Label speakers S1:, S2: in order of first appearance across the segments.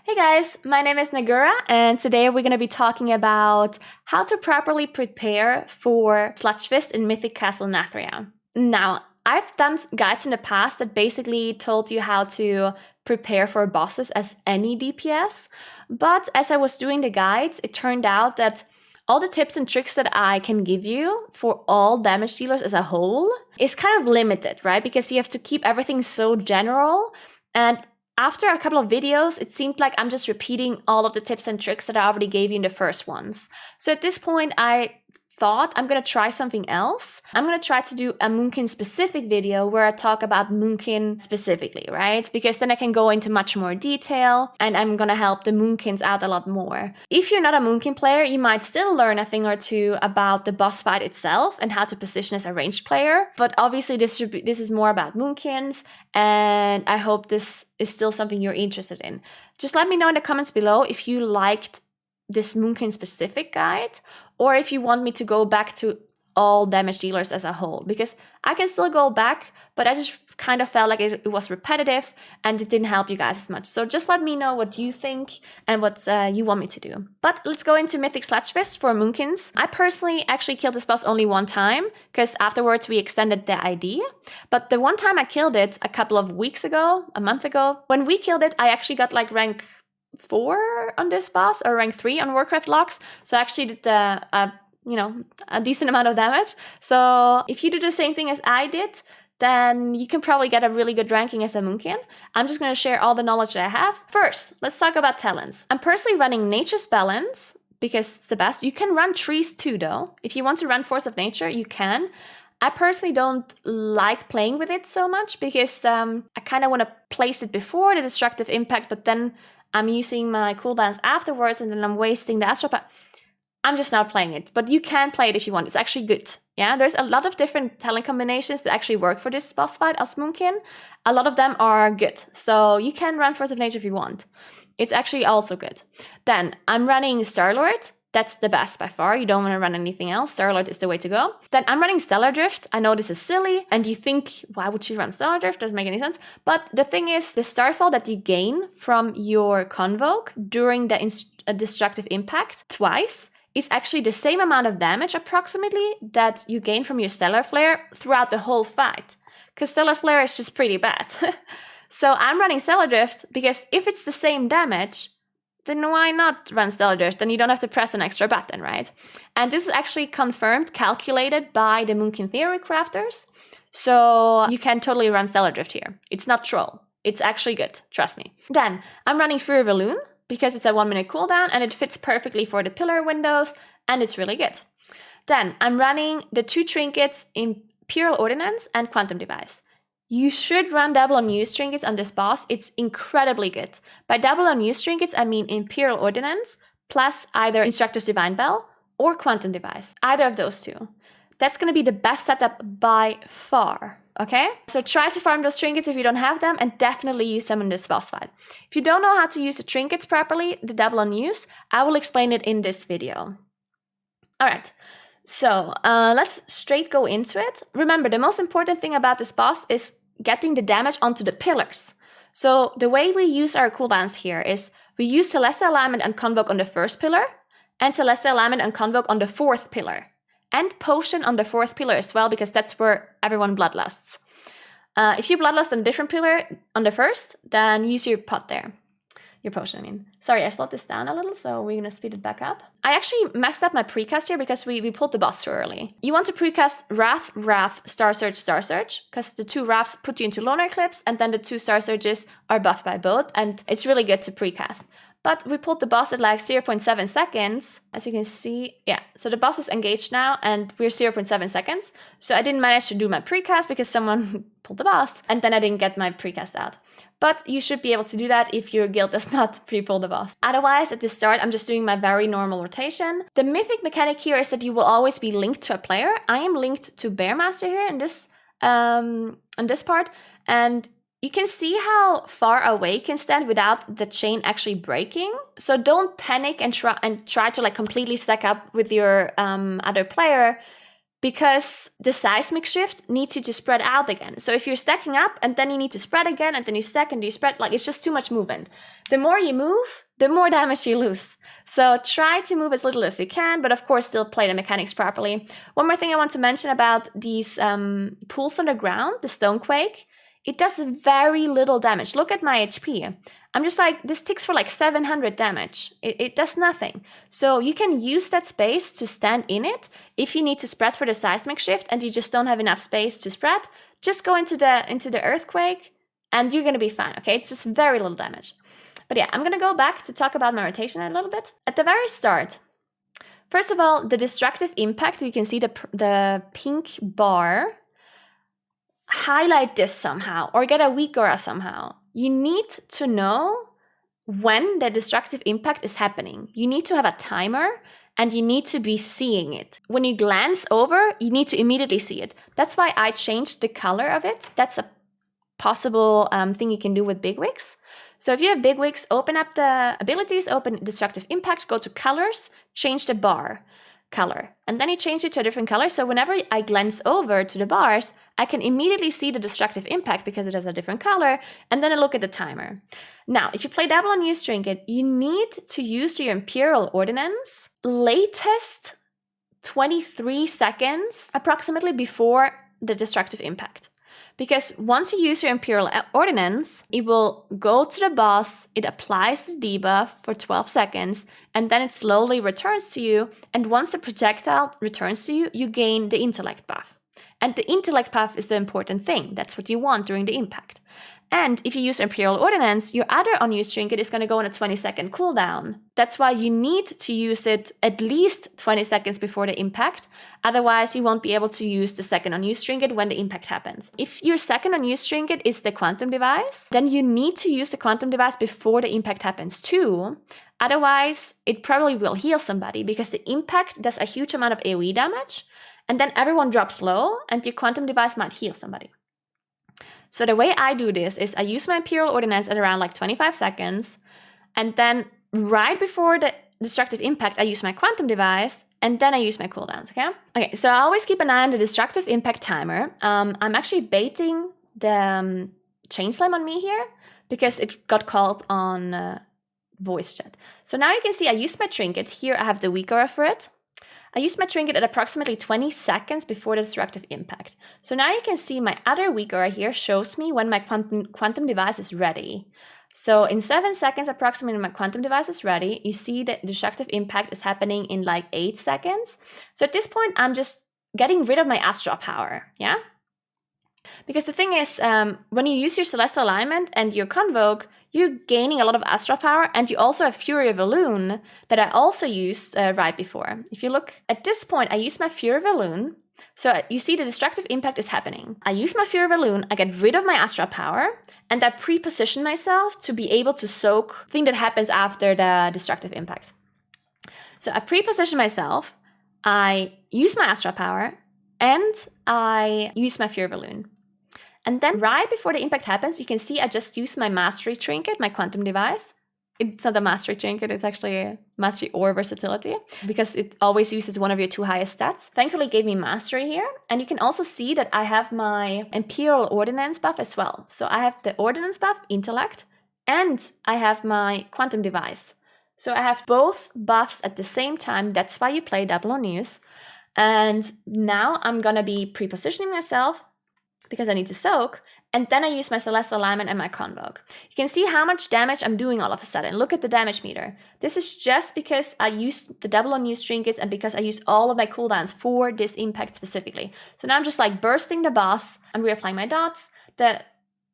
S1: Hey guys, my name is Naguura, and today we're going to be talking about how to properly prepare for SLUDGEFIST in Mythic Castle Nathrian. Now, I've done guides in the past that basically told you how to prepare for bosses as any DPS, but as I was doing the guides, it turned out that all the tips and tricks that I can give you for all damage dealers as a whole is kind of limited, right? Because you have to keep everything so general, and after a couple of videos, it seemed like I'm just repeating all of the tips and tricks that I already gave you in the first ones. So at this point, I thought I'm going to try something else. I'm going to try to do a Moonkin specific video where I talk about Moonkin specifically, right? Because then I can go into much more detail and I'm going to help the Moonkins out a lot more. If you're not a Moonkin player, you might still learn a thing or two about the boss fight itself and how to position as a ranged player. But obviously this is more about Moonkins, and I hope this is still something you're interested in. Just let me know in the comments below if you liked this Moonkin specific guide, or if you want me to go back to all damage dealers as a whole, because I can still go back, but I just kind of felt like it was repetitive and it didn't help you guys as much. So just let me know what you think and what you want me to do. But let's go into Mythic SLUDGEFIST for Moonkins. I personally actually killed this boss only one time, because afterwards we extended the ID. But the one time I killed it a couple of weeks ago, a month ago, when we killed it, I actually got like rank 4 on this boss, or rank 3 on Warcraft logs. So I actually did a decent amount of damage. So if you do the same thing as I did, then you can probably get a really good ranking as a Moonkin. I'm just going to share all the knowledge that I have. First, let's talk about talents. I'm personally running Nature's Balance because it's the best. You can run trees too though. If you want to run Force of Nature, you can. I personally don't like playing with it so much because I kind of want to place it before the destructive impact, but then I'm using my cooldowns afterwards and then I'm wasting the astral. I'm just not playing it, but you can play it if you want. It's actually good. Yeah, there's a lot of different talent combinations that actually work for this boss fight as Moonkin. A lot of them are good. So you can run Force of Nature if you want. It's actually also good. Then I'm running Starlord. That's the best by far. You don't want to run anything else. Starlord is the way to go. Then I'm running Stellar Drift. I know this is silly, and you think, why would you run Stellar Drift? Doesn't make any sense. But the thing is, the Starfall that you gain from your Convoke during the destructive impact twice is actually the same amount of damage approximately that you gain from your Stellar Flare throughout the whole fight. Because Stellar Flare is just pretty bad. So I'm running Stellar Drift because if it's the same damage, then why not run Stellar Drift? Then you don't have to press an extra button, right? And this is actually confirmed, calculated by the Moonkin Theory crafters. So you can totally run Stellar Drift here. It's not troll. It's actually good, trust me. Then I'm running Fury of Elune because it's a 1-minute cooldown and it fits perfectly for the pillar windows and it's really good. Then I'm running the 2 trinkets, Imperial Ordnance and Quantum Device. You should run double unused trinkets on this boss. It's incredibly good. By double unused trinkets, I mean Imperial Ordnance plus either Instructor's Divine Bell or Quantum Device. Either of those two. That's going to be the best setup by far. Okay? So try to farm those trinkets if you don't have them, and definitely use them in this boss fight. If you don't know how to use the trinkets properly, the double unused, I will explain it in this video. Alright. So let's straight go into it. Remember, the most important thing about this boss is getting the damage onto the pillars. So the way we use our cooldowns here is we use Celestial Alignment and Convoke on the first pillar, and Celestial Alignment and Convoke on the 4th pillar, and Potion on the 4th pillar as well, because that's where everyone bloodlusts. If you bloodlust on a different pillar on the first, then use your pot there. Your potion, I mean. Sorry, I slowed this down a little, so we're gonna speed it back up. I actually messed up my precast here because we pulled the boss too early. You want to precast Wrath, Star Surge, because the 2 Wraths put you into Lunar Eclipse, and then the 2 Star Surges are buffed by both, and it's really good to precast. But we pulled the boss at like 0.7 seconds, as you can see. Yeah, so the boss is engaged now, and we're 0.7 seconds. So I didn't manage to do my precast because someone pulled the boss, and then I didn't get my precast out. But you should be able to do that if your guild does not pre-pull the boss. Otherwise, at the start, I'm just doing my very normal rotation. The mythic mechanic here is that you will always be linked to a player. I am linked to Bearmaster here in this part, and you can see how far away you can stand without the chain actually breaking. So don't panic and try to like completely stack up with your other player. because the seismic shift needs you to spread out again. So if you're stacking up and then you need to spread again and then you stack and you spread, like it's just too much movement. The more you move, the more damage you lose. So try to move as little as you can, but of course still play the mechanics properly. One more thing I want to mention about these pools on the ground, the Stonequake, it does very little damage. Look at my HP. I'm just like, this ticks for like 700 damage. It does nothing. So you can use that space to stand in it. If you need to spread for the seismic shift and you just don't have enough space to spread, just go into the earthquake and you're gonna be fine, okay? It's just very little damage. But yeah, I'm gonna go back to talk about my rotation a little bit. At the very start, first of all, the destructive impact, you can see the pink bar. Highlight this somehow or get a weak aura somehow. You need to know when the destructive impact is happening. You need to have a timer and you need to be seeing it. When you glance over, you need to immediately see it. That's why I changed the color of it. That's a possible thing you can do with bigwigs. So if you have bigwigs, open up the abilities, open destructive impact, go to colors, change the bar color, and then you change it to a different color. So whenever I glance over to the bars, I can immediately see the destructive impact because it has a different color, and then I look at the timer. Now, if you play double unused trinket, you need to use your Imperial Ordnance latest 23 seconds approximately before the destructive impact. Because once you use your Imperial Ordnance, it will go to the boss, it applies the debuff for 12 seconds, and then it slowly returns to you. And once the projectile returns to you, you gain the intellect buff. And the intellect buff is the important thing. That's what you want during the impact. And if you use Imperial Ordnance, your other unused trinket is going to go on a 20-second cooldown. That's why you need to use it at least 20 seconds before the impact. Otherwise, you won't be able to use the second unused trinket when the impact happens. If your second unused trinket is the quantum device, then you need to use the quantum device before the impact happens too. Otherwise, it probably will heal somebody because the impact does a huge amount of AoE damage. And then everyone drops low and your quantum device might heal somebody. So the way I do this is I use my Imperial Ordnance at around like 25 seconds. And then right before the destructive impact, I use my quantum device. And then I use my cooldowns, okay? Okay, so I always keep an eye on the destructive impact timer. I'm actually baiting the chain slam on me here because it got called on voice chat. So now you can see I used my trinket. Here I have the weak aura for it. I used my trinket at approximately 20 seconds before the destructive impact. So now you can see my other weak aura here shows me when my quantum device is ready. So in 7 seconds, approximately my quantum device is ready. You see that destructive impact is happening in like 8 seconds. So at this point, I'm just getting rid of my astral power, yeah? Because the thing is, when you use your Celestial Alignment and your Convoke, you're gaining a lot of astral power, and you also have Fury of Elune that I also used right before. If you look at this point, I used my Fury of Elune. So you see the destructive impact is happening. I use my Fury of Elune, I get rid of my astral power, and I pre-position myself to be able to soak the thing that happens after the destructive impact. So I pre-position myself, I use my astral power, and I use my Fury of Elune. And then right before the impact happens, you can see I just used my Mastery Trinket, my Quantum Device. It's not a Mastery Trinket, it's actually a Mastery or Versatility, because it always uses one of your 2 highest stats. Thankfully, it gave me Mastery here. And you can also see that I have my Imperial Ordnance buff as well. So I have the Ordnance buff, Intellect, and I have my Quantum Device. So I have both buffs at the same time. That's why you play double on use. And now I'm gonna be pre-positioning myself because I need to soak, and then I use my Celestial Alignment and my Convoke. You can see how much damage I'm doing all of a sudden. Look at the damage meter. This is just because I used the double unused trinkets and because I used all of my cooldowns for this impact specifically. So now I'm just like bursting the boss and reapplying my dots. The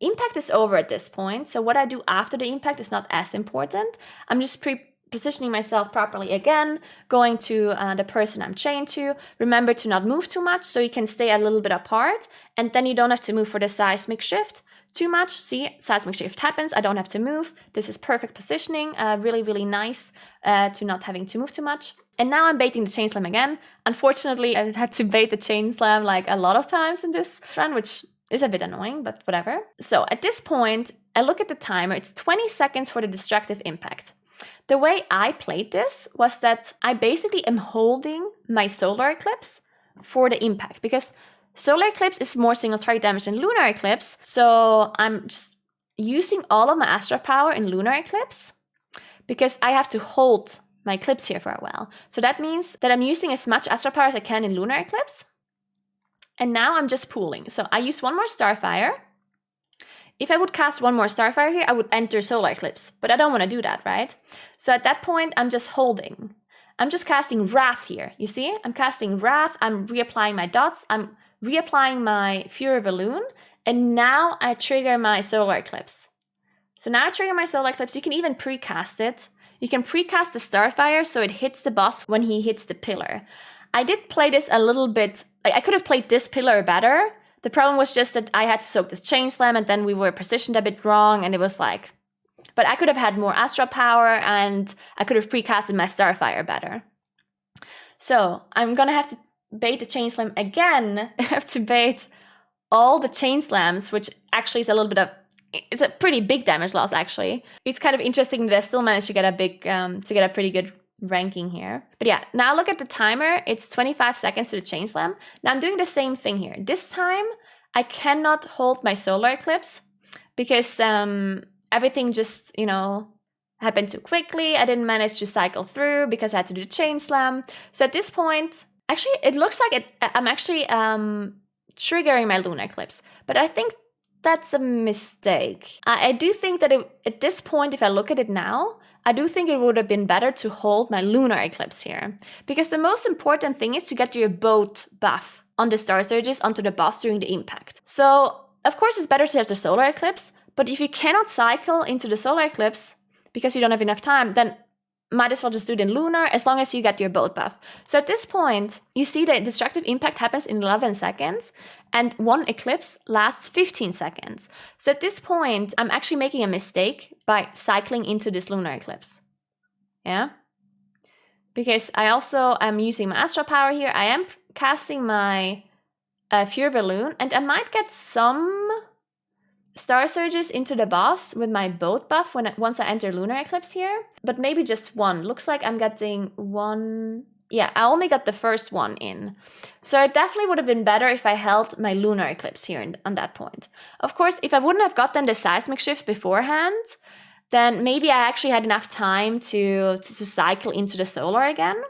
S1: impact is over at this point, so what I do after the impact is not as important. I'm just positioning myself properly again, going to the person I'm chained to. Remember to not move too much so you can stay a little bit apart, and then you don't have to move for the seismic shift too much. See, seismic shift happens, I don't have to move. This is perfect positioning, really, really nice to not having to move too much. And now I'm baiting the chain slam again. Unfortunately, I had to bait the chain slam like a lot of times in this run, which is a bit annoying, but whatever. So at this point, I look at the timer. It's 20 seconds for the destructive impact. The way I played this was that I basically am holding my solar eclipse for the impact, because solar eclipse is more single target damage than lunar eclipse. So I'm just using all of my astral power in lunar eclipse because I have to hold my eclipse here for a while. So that means that I'm using as much astral power as I can in lunar eclipse. And now I'm just pooling. So I use one more Starfire. If I would cast one more Starfire here, I would enter solar eclipse, but I don't want to do that, right? So at that point, I'm just holding. I'm just casting Wrath here. You see? I'm casting Wrath. I'm reapplying my dots. I'm reapplying my Fury of Elune. And now I trigger my solar eclipse. So now I trigger my solar eclipse. You can even precast it. You can precast the Starfire so it hits the boss when he hits the pillar. I did play this a little bit. I could have played this pillar better. The problem was just that I had to soak this Chain Slam and then we were positioned a bit wrong and it was like... But I could have had more astral power and I could have precasted my Starfire better. So I'm gonna have to bait the Chain Slam again. I have to bait all the Chain Slams, which actually is a little bit of... It's a pretty big damage loss, actually. It's kind of interesting that I still managed to get a big, to get a pretty good ranking here. But yeah, now look at the timer. It's 25 seconds to the Chain Slam. Now I'm doing the same thing here. This time, I cannot hold my solar eclipse because everything just, you know, happened too quickly. I didn't manage to cycle through because I had to do the Chain Slam. So at this point, actually, it looks like I'm actually triggering my lunar eclipse. But I think that's a mistake. I do think that at this point, if I look at it now, I do think it would have been better to hold my lunar eclipse here. Because the most important thing is to get your boat buff on the Star Surges onto the boss during the impact. So, of course, it's better to have the solar eclipse. But if you cannot cycle into the solar eclipse because you don't have enough time, then might as well just do it in lunar as long as you get your boat buff. So at this point, you see that destructive impact happens in 11 seconds and one eclipse lasts 15 seconds. So at this point, I'm actually making a mistake by cycling into this lunar eclipse. Yeah? Because I also am using my astral power here. I am casting my Fury of Elune and I might get some Star Surges into the boss with my boat buff once I enter lunar eclipse here, but maybe just one. Looks like I'm getting one. Yeah, I only got the first one in. So it definitely would have been better if I held my lunar eclipse here on that point. Of course, if I wouldn't have gotten the seismic shift beforehand, then maybe I actually had enough time to cycle into the solar again.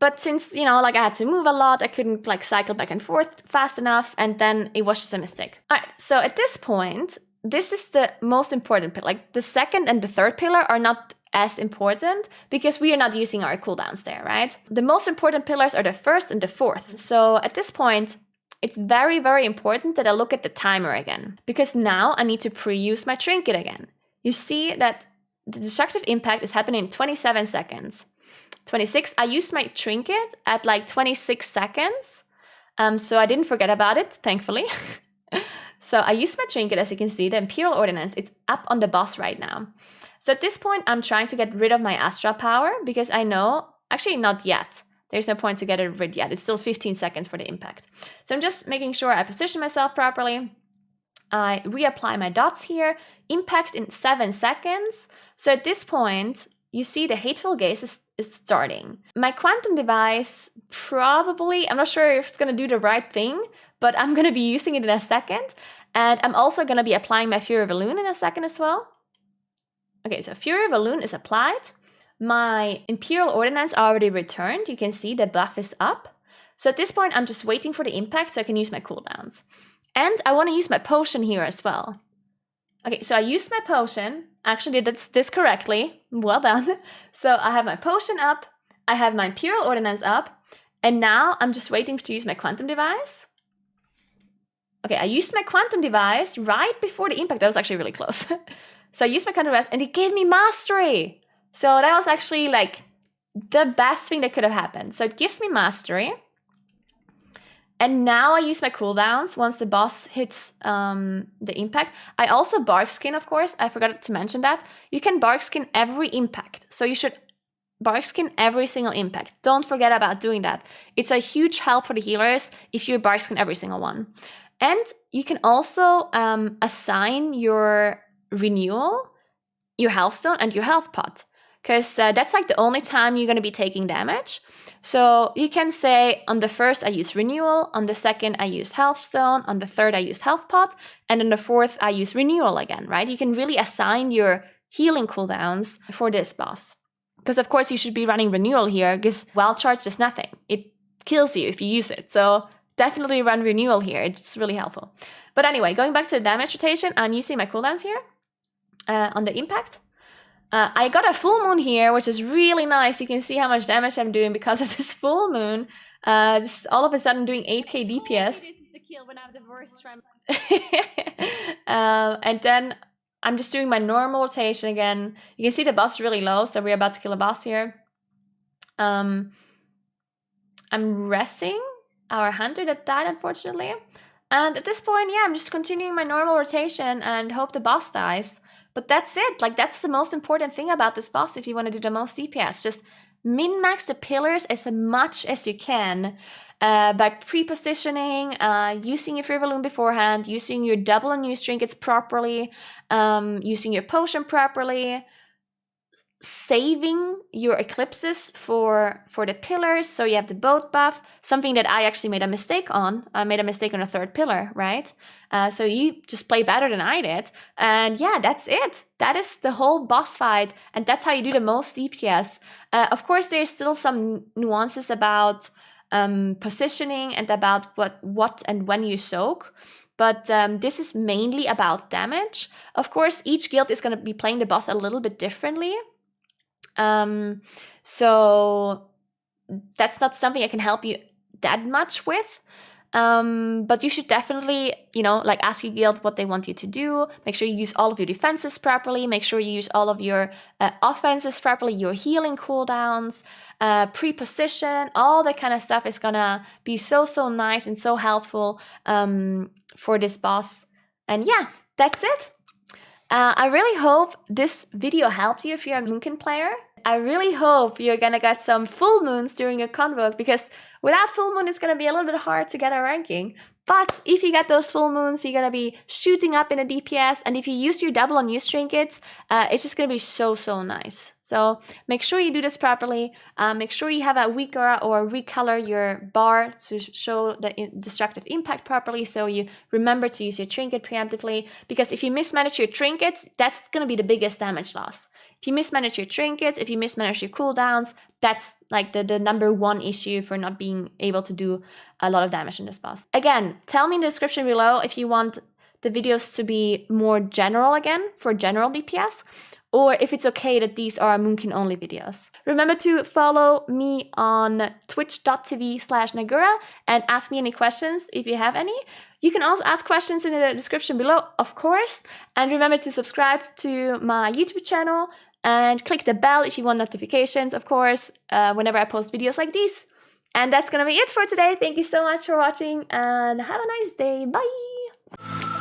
S1: But since, you know, like I had to move a lot, I couldn't like cycle back and forth fast enough, and then it was just a mistake. All right, so at this point, this is the most important pillar. Like the second and the third pillar are not as important because we are not using our cooldowns there, right? The most important pillars are the first and the fourth. So at this point, it's very, very important that I look at the timer again because now I need to pre-use my trinket again. You see that the destructive impact is happening in 27 seconds. 26, I used my trinket at like 26 seconds. So I didn't forget about it, thankfully. So I used my trinket, as you can see, the Imperial Ordnance. It's up on the boss right now. So at this point, I'm trying to get rid of my astral power because I know, actually not yet. There's no point to get it rid yet. It's still 15 seconds for the impact. So I'm just making sure I position myself properly. I reapply my dots here. Impact in 7 seconds. So at this point, you see the Hateful Gaze is starting. My quantum device probably, I'm not sure if it's going to do the right thing, but I'm going to be using it in a second. And I'm also going to be applying my Fury of Elune in a second as well. Okay, so Fury of Elune is applied. My Imperial Ordnance already returned. You can see the buff is up. So at this point, I'm just waiting for the impact so I can use my cooldowns. And I want to use my potion here as well. Okay, so I used my potion. Actually did this correctly. Well done. So I have my potion up. I have my Imperial Ordnance up. And now I'm just waiting to use my quantum device. Okay, I used my quantum device right before the impact. That was actually really close. So I used my quantum device and it gave me mastery. So that was actually like the best thing that could have happened. So it gives me mastery. And now I use my cooldowns once the boss hits the impact. I also bark skin, of course. I forgot to mention that. You can bark skin every impact. So you should bark skin every single impact. Don't forget about doing that. It's a huge help for the healers if you bark skin every single one. And you can also assign your renewal, your health stone, and your health pot. because that's like the only time you're going to be taking damage. So you can say on the first I use Renewal, on the second I use Health Stone, on the third I use Health Pot, and on the fourth I use Renewal again, right? You can really assign your healing cooldowns for this boss. Because of course you should be running Renewal here, because Wild Charge does nothing. It kills you if you use it. So definitely run Renewal here. It's really helpful. But anyway, going back to the damage rotation, I'm using my cooldowns here on the impact. I got a full moon here, which is really nice. You can see how much damage I'm doing because of this full moon. Just all of a sudden doing 8k DPS. This is the kill when I have the worst and then I'm just doing my normal rotation again. You can see the boss is really low, so we're about to kill a boss here. I'm resting our hunter that died, unfortunately. And at this point, yeah, I'm just continuing my normal rotation and hope the boss dies. But that's it. Like, that's the most important thing about this boss if you want to do the most DPS. Just min-max the pillars as much as you can by pre-positioning, using your Frivolune beforehand, using your double and use trinkets properly, using your potion properly, saving your eclipses for the pillars, so you have the boat buff, something that I actually made a mistake on. I made a mistake on the third pillar, right? So you just play better than I did. And yeah, that's it. That is the whole boss fight, and that's how you do the most DPS. Of course, there's still some nuances about positioning and about what and when you soak. But this is mainly about damage. Of course, each guild is going to be playing the boss a little bit differently. So that's not something I can help you that much with. But you should definitely, like ask your guild what they want you to do. Make sure you use all of your defenses properly. Make sure you use all of your offenses properly, your healing cooldowns, pre-position, all that kind of stuff is gonna be so nice and so helpful for this boss. And yeah, that's it. I really hope this video helped you if you're a Moonkin player. I really hope you're gonna get some full moons during your convoke, because without full moon it's gonna be a little bit hard to get a ranking. But if you get those full moons, you're gonna be shooting up in a DPS, and if you use your double on use trinkets, it's just gonna be so nice. So make sure you do this properly. Make sure you have a weak aura or recolor your bar to show the destructive impact properly, so you remember to use your trinket preemptively, because if you mismanage your trinkets, that's gonna be the biggest damage loss. If you mismanage your trinkets, if you mismanage your cooldowns, that's like the number one issue for not being able to do a lot of damage in this boss. Again, tell me in the description below if you want the videos to be more general again, for general DPS, or if it's okay that these are Moonkin only videos. Remember to follow me on twitch.tv/Naguura and ask me any questions if you have any. You can also ask questions in the description below, of course. And remember to subscribe to my YouTube channel and click the bell if you want notifications, of course, whenever I post videos like these. And that's gonna be it for today. Thank you so much for watching, and have a nice day. Bye!